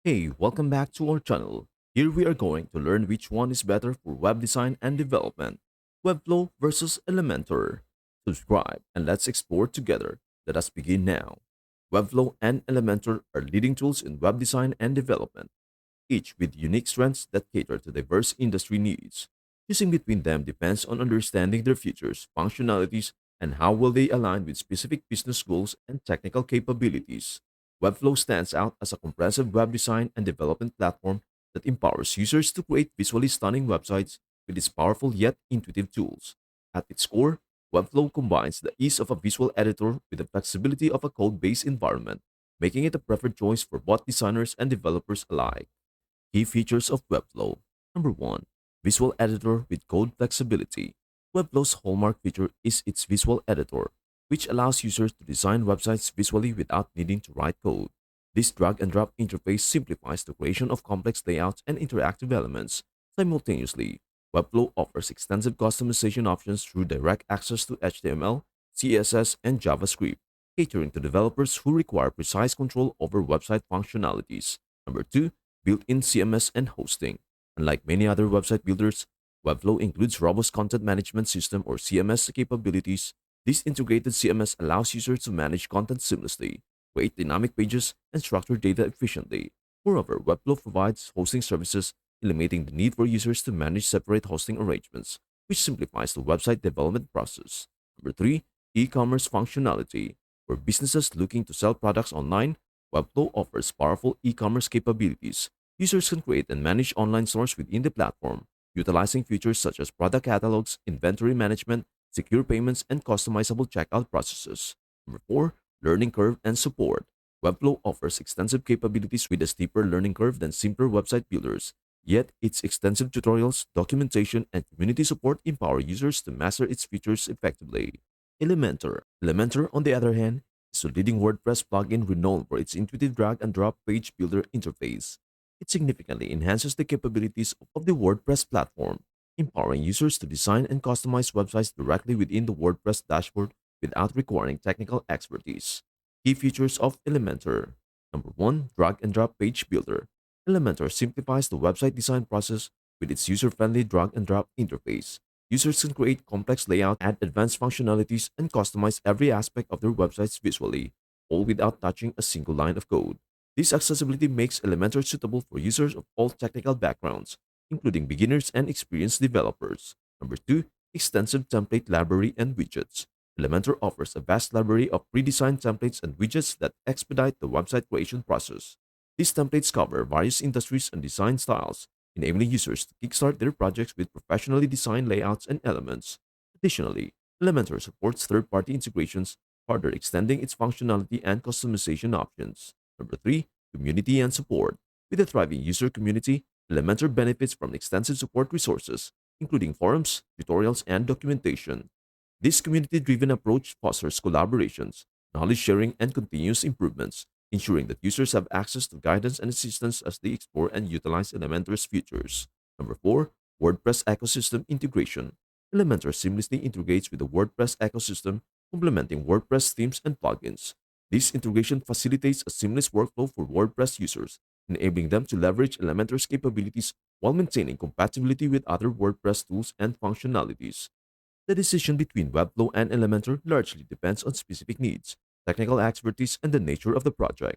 Hey, welcome back to our channel. Here we are going to learn which one is better for web design and development, Webflow versus Elementor. Subscribe and let's explore together. Let us begin now. Webflow and Elementor are leading tools in web design and development, each with unique strengths that cater to diverse industry needs. Choosing between them depends on understanding their features, functionalities, and how will they align with specific business goals and technical capabilities. Webflow stands out as a comprehensive web design and development platform that empowers users to create visually stunning websites with its powerful yet intuitive tools. At its core, Webflow combines the ease of a visual editor with the flexibility of a code-based environment, making it a preferred choice for both designers and developers alike. Key features of Webflow. Number 1. Visual editor with code flexibility. Webflow's hallmark feature is its visual editor, which allows users to design websites visually without needing to write code. This drag and drop interface simplifies the creation of complex layouts and interactive elements simultaneously. Webflow offers extensive customization options through direct access to HTML, CSS, and JavaScript, catering to developers who require precise control over website functionalities. Number 2, built-in CMS and hosting. Unlike many other website builders, Webflow includes robust content management system or CMS capabilities. This integrated CMS allows users to manage content seamlessly, create dynamic pages, and structure data efficiently. Moreover, Webflow provides hosting services, eliminating the need for users to manage separate hosting arrangements, which simplifies the website development process. Number 3, e-commerce functionality. For businesses looking to sell products online, Webflow offers powerful e-commerce capabilities. Users can create and manage online stores within the platform, utilizing features such as product catalogs, inventory management, secure payments, and customizable checkout processes. Number 4, learning curve and support. Webflow offers extensive capabilities with a steeper learning curve than simpler website builders. Yet, its extensive tutorials, documentation, and community support empower users to master its features effectively. Elementor. Elementor, on the other hand, is a leading WordPress plugin renowned for its intuitive drag and drop page builder interface. It significantly enhances the capabilities of the WordPress platform, empowering users to design and customize websites directly within the WordPress dashboard without requiring technical expertise. Key features of Elementor. Number 1, drag and drop page builder. Elementor simplifies the website design process with its user-friendly drag and drop interface. Users can create complex layouts, add advanced functionalities, and customize every aspect of their websites visually, all without touching a single line of code. This accessibility makes Elementor suitable for users of all technical backgrounds, including beginners and experienced developers. Number 2, extensive template library and widgets. Elementor offers a vast library of pre-designed templates and widgets that expedite the website creation process. These templates cover various industries and design styles, enabling users to kickstart their projects with professionally designed layouts and elements. Additionally, Elementor supports third-party integrations, further extending its functionality and customization options. Number 3, community and support. With a thriving user community, Elementor benefits from extensive support resources, including forums, tutorials, and documentation. This community-driven approach fosters collaborations, knowledge sharing, and continuous improvements, ensuring that users have access to guidance and assistance as they explore and utilize Elementor's features. Number 4, WordPress ecosystem integration. Elementor seamlessly integrates with the WordPress ecosystem, complementing WordPress themes and plugins. This integration facilitates a seamless workflow for WordPress users, enabling them to leverage Elementor's capabilities while maintaining compatibility with other WordPress tools and functionalities. The decision between Webflow and Elementor largely depends on specific needs, technical expertise, and the nature of the project.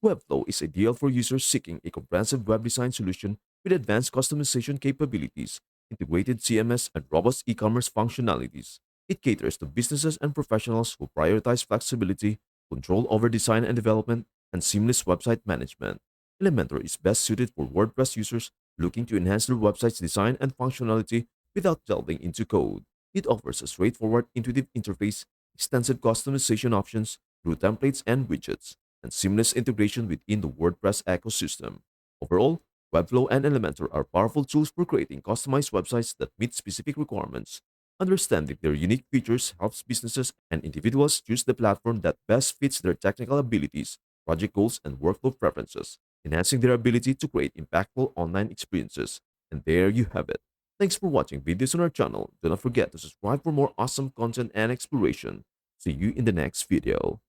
Webflow is ideal for users seeking a comprehensive web design solution with advanced customization capabilities, integrated CMS, and robust e-commerce functionalities. It caters to businesses and professionals who prioritize flexibility, control over design and development, and seamless website management. Elementor is best suited for WordPress users looking to enhance their website's design and functionality without delving into code. It offers a straightforward, intuitive interface, extensive customization options through templates and widgets, and seamless integration within the WordPress ecosystem. Overall, Webflow and Elementor are powerful tools for creating customized websites that meet specific requirements. Understanding their unique features helps businesses and individuals choose the platform that best fits their technical abilities, project goals, and workflow preferences, enhancing their ability to create impactful online experiences. And there you have it. Thanks for watching videos on our channel. Do not forget to subscribe for more awesome content and exploration. See you in the next video.